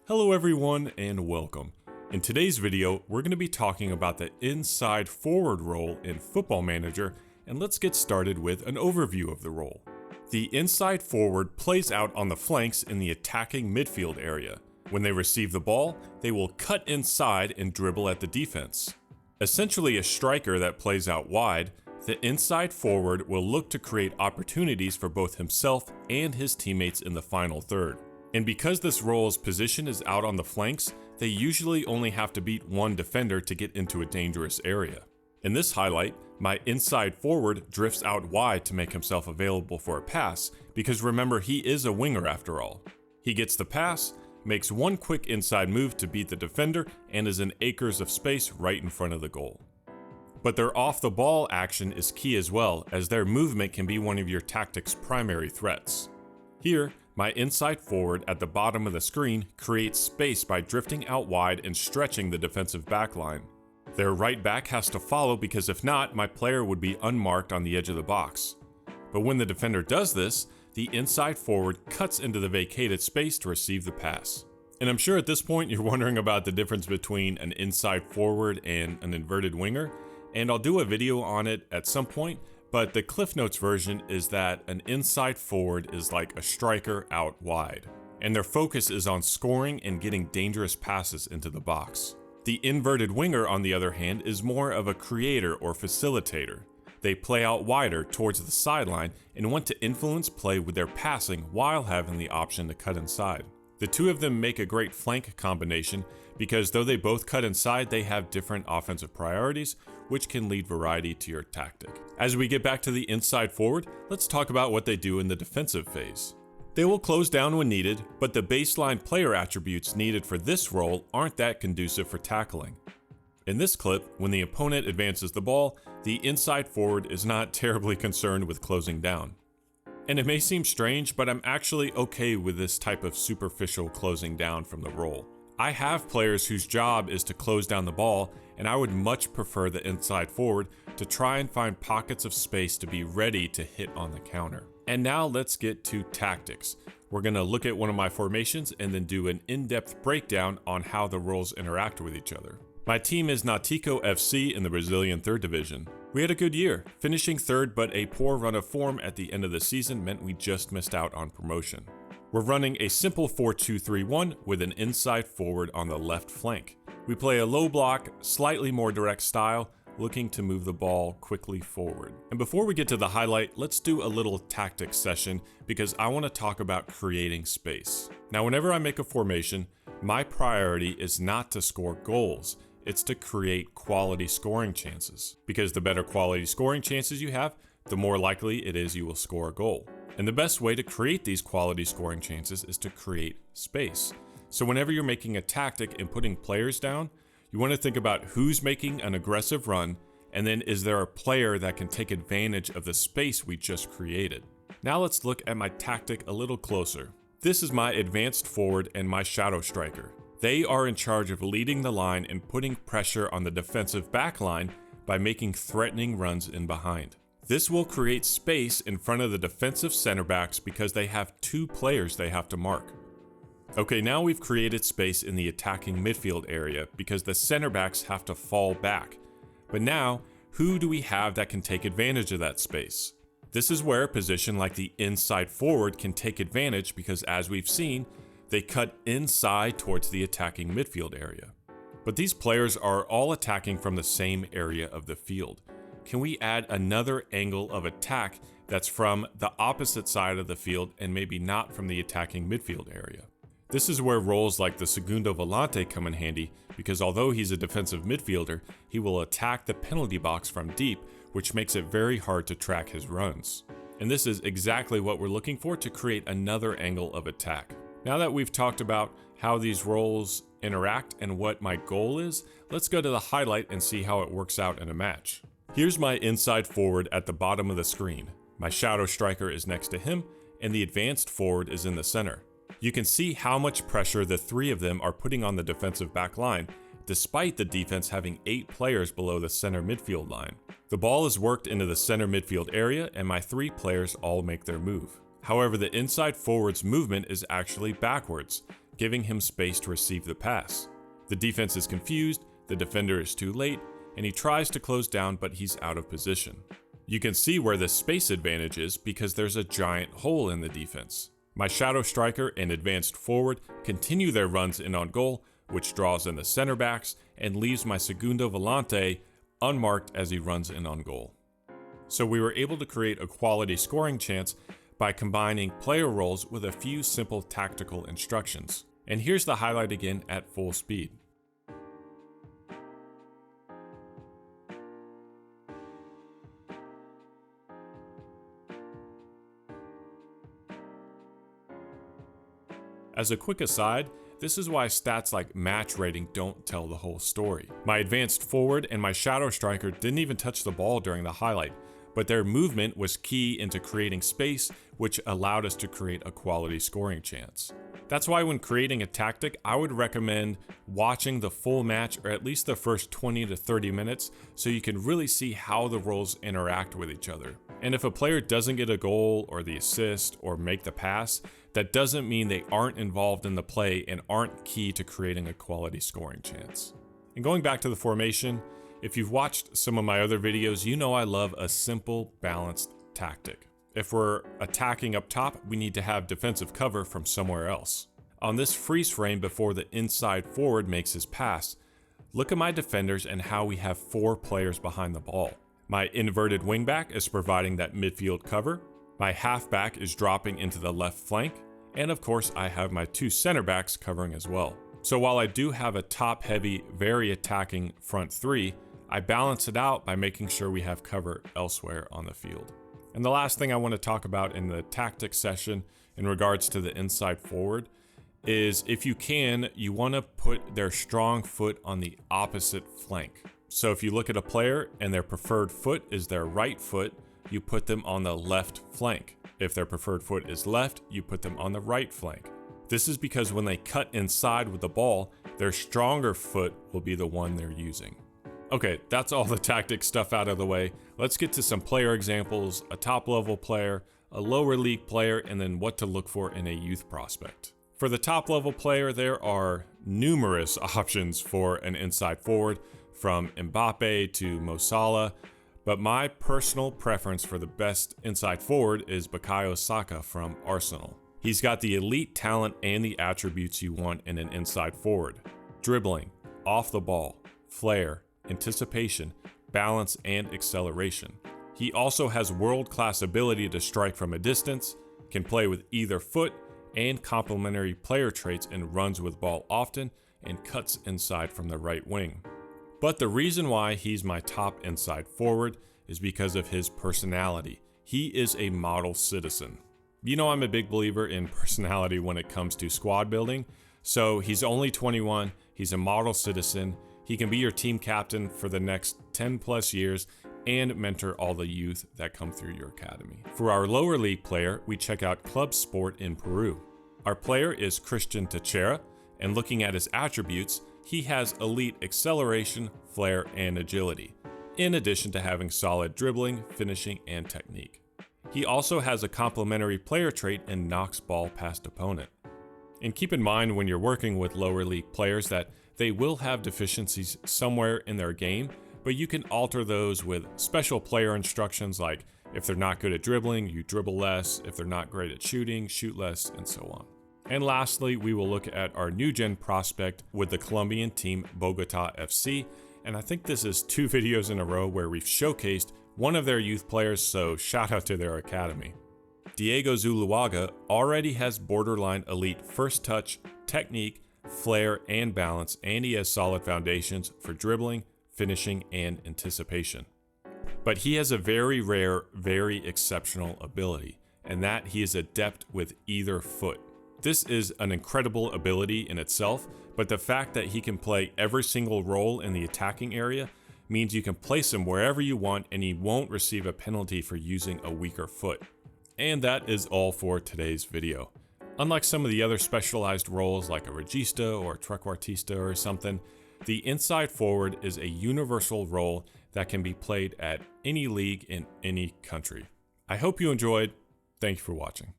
Hello everyone and welcome. In today's video, we're going to be talking about the inside forward role in Football Manager, and let's get started with an overview of the role. The inside forward plays out on the flanks in the attacking midfield area. When they receive the ball, they will cut inside and dribble at the defense. Essentially a striker that plays out wide, the inside forward will look to create opportunities for both himself and his teammates in the final third. And because this role's position is out on the flanks, they usually only have to beat one defender to get into a dangerous area. In this highlight, my inside forward drifts out wide to make himself available for a pass, because remember, he is a winger after all. He gets the pass, makes one quick inside move to beat the defender, and is in acres of space right in front of the goal. But their off-the-ball action is key as well, as their movement can be one of your tactic's primary threats. Here, my inside forward at the bottom of the screen creates space by drifting out wide and stretching the defensive backline. Their right back has to follow, because if not, my player would be unmarked on the edge of the box. But when the defender does this, the inside forward cuts into the vacated space to receive the pass. And I'm sure at this point you're wondering about the difference between an inside forward and an inverted winger, and I'll do a video on it at some point. But the Cliff Notes version is that an inside forward is like a striker out wide, and their focus is on scoring and getting dangerous passes into the box. The inverted winger, on the other hand, is more of a creator or facilitator. They play out wider towards the sideline and want to influence play with their passing while having the option to cut inside. The two of them make a great flank combination because though they both cut inside, they have different offensive priorities, which can lead variety to your tactic. As we get back to the inside forward, let's talk about what they do in the defensive phase. They will close down when needed, but the baseline player attributes needed for this role aren't that conducive for tackling. In this clip, when the opponent advances the ball, the inside forward is not terribly concerned with closing down. And it may seem strange, but I'm actually okay with this type of superficial closing down from the role. I have players whose job is to close down the ball, and I would much prefer the inside forward to try and find pockets of space to be ready to hit on the counter. And now let's get to tactics. We're going to look at one of my formations and then do an in-depth breakdown on how the roles interact with each other. My team is Náutico FC in the Brazilian 3rd Division. We had a good year, finishing 3rd, but a poor run of form at the end of the season meant we just missed out on promotion. We're running a simple 4-2-3-1 with an inside forward on the left flank. We play a low block, slightly more direct style, looking to move the ball quickly forward. And before we get to the highlight, let's do a little tactics session because I want to talk about creating space. Now, whenever I make a formation, my priority is not to score goals. It's to create quality scoring chances, because the better quality scoring chances you have, the more likely it is you will score a goal. And the best way to create these quality scoring chances is to create space. So whenever you're making a tactic and putting players down, you want to think about who's making an aggressive run, and then is there a player that can take advantage of the space we just created. Now let's look at my tactic a little closer. This is my advanced forward and my shadow striker. They are in charge of leading the line and putting pressure on the defensive back line by making threatening runs in behind. This will create space in front of the defensive center backs because they have two players they have to mark. Okay, now we've created space in the attacking midfield area because the center backs have to fall back. But now, who do we have that can take advantage of that space? This is where a position like the inside forward can take advantage because, as we've seen, they cut inside towards the attacking midfield area. But these players are all attacking from the same area of the field. Can we add another angle of attack that's from the opposite side of the field and maybe not from the attacking midfield area? This is where roles like the segundo volante come in handy, because although he's a defensive midfielder, he will attack the penalty box from deep, which makes it very hard to track his runs. And this is exactly what we're looking for to create another angle of attack. Now that we've talked about how these roles interact and what my goal is, let's go to the highlight and see how it works out in a match. Here's my inside forward at the bottom of the screen. My shadow striker is next to him, and the advanced forward is in the center. You can see how much pressure the three of them are putting on the defensive back line, despite the defense having 8 players below the center midfield line. The ball is worked into the center midfield area, and my 3 players all make their move. However, the inside forward's movement is actually backwards, giving him space to receive the pass. The defense is confused, the defender is too late, and he tries to close down but he's out of position. You can see where the space advantage is because there's a giant hole in the defense. My shadow striker and advanced forward continue their runs in on goal, which draws in the center backs and leaves my segundo volante unmarked as he runs in on goal. So we were able to create a quality scoring chance by combining player roles with a few simple tactical instructions. And here's the highlight again at full speed. As a quick aside, this is why stats like match rating don't tell the whole story. My advanced forward and my shadow striker didn't even touch the ball during the highlight, but their movement was key into creating space, which allowed us to create a quality scoring chance. That's why when creating a tactic, I would recommend watching the full match or at least the first 20 to 30 minutes so you can really see how the roles interact with each other. And if a player doesn't get a goal or the assist or make the pass, that doesn't mean they aren't involved in the play and aren't key to creating a quality scoring chance. And going back to the formation, if you've watched some of my other videos, you know I love a simple, balanced tactic. If we're attacking up top, we need to have defensive cover from somewhere else. On this freeze frame before the inside forward makes his pass, look at my defenders and how we have 4 players behind the ball. My inverted wingback is providing that midfield cover. My halfback is dropping into the left flank. And of course, I have my 2 center backs covering as well. So while I do have a top-heavy, very attacking front 3, I balance it out by making sure we have cover elsewhere on the field. And the last thing I want to talk about in the tactics session in regards to the inside forward is if you can, you want to put their strong foot on the opposite flank. So if you look at a player and their preferred foot is their right foot, you put them on the left flank. If their preferred foot is left, you put them on the right flank. This is because when they cut inside with the ball, their stronger foot will be the one they're using. Okay, that's all the tactic stuff out of the way. Let's get to some player examples, a top level player, a lower league player, and then what to look for in a youth prospect. For the top level player, there are numerous options for an inside forward, from Mbappe to Mo Salah, but my personal preference for the best inside forward is Bukayo Saka from Arsenal. He's got the elite talent and the attributes you want in an inside forward: dribbling, off the ball, flair, anticipation, balance, and acceleration. He also has world-class ability to strike from a distance, can play with either foot, and complementary player traits and runs with ball often and cuts inside from the right wing. But the reason why he's my top inside forward is because of his personality. He is a model citizen. You know I'm a big believer in personality when it comes to squad building, so he's only 21, he's a model citizen, he can be your team captain for the next 10 plus years and mentor all the youth that come through your academy. For our lower league player, we check out Club Sport in Peru. Our player is Christian Techera, and looking at his attributes, he has elite acceleration, flair, and agility, in addition to having solid dribbling, finishing, and technique. He also has a complementary player trait and knocks ball past opponent. And keep in mind when you're working with lower league players that they will have deficiencies somewhere in their game, but you can alter those with special player instructions like if they're not good at dribbling, you dribble less, if they're not great at shooting, shoot less, and so on. And lastly, we will look at our new gen prospect with the Colombian team Bogota FC, and I think this is 2 videos in a row where we've showcased one of their youth players, so shout out to their academy. Diego Zuluaga already has borderline elite first touch, technique, flair, and balance, and he has solid foundations for dribbling, finishing, and anticipation. But he has a very rare, very exceptional ability, and that he is adept with either foot. This is an incredible ability in itself, but the fact that he can play every single role in the attacking area means you can place him wherever you want and he won't receive a penalty for using a weaker foot. And that is all for today's video. Unlike some of the other specialized roles like a regista or trequartista or something, the inside forward is a universal role that can be played at any league in any country. I hope you enjoyed. Thank you for watching.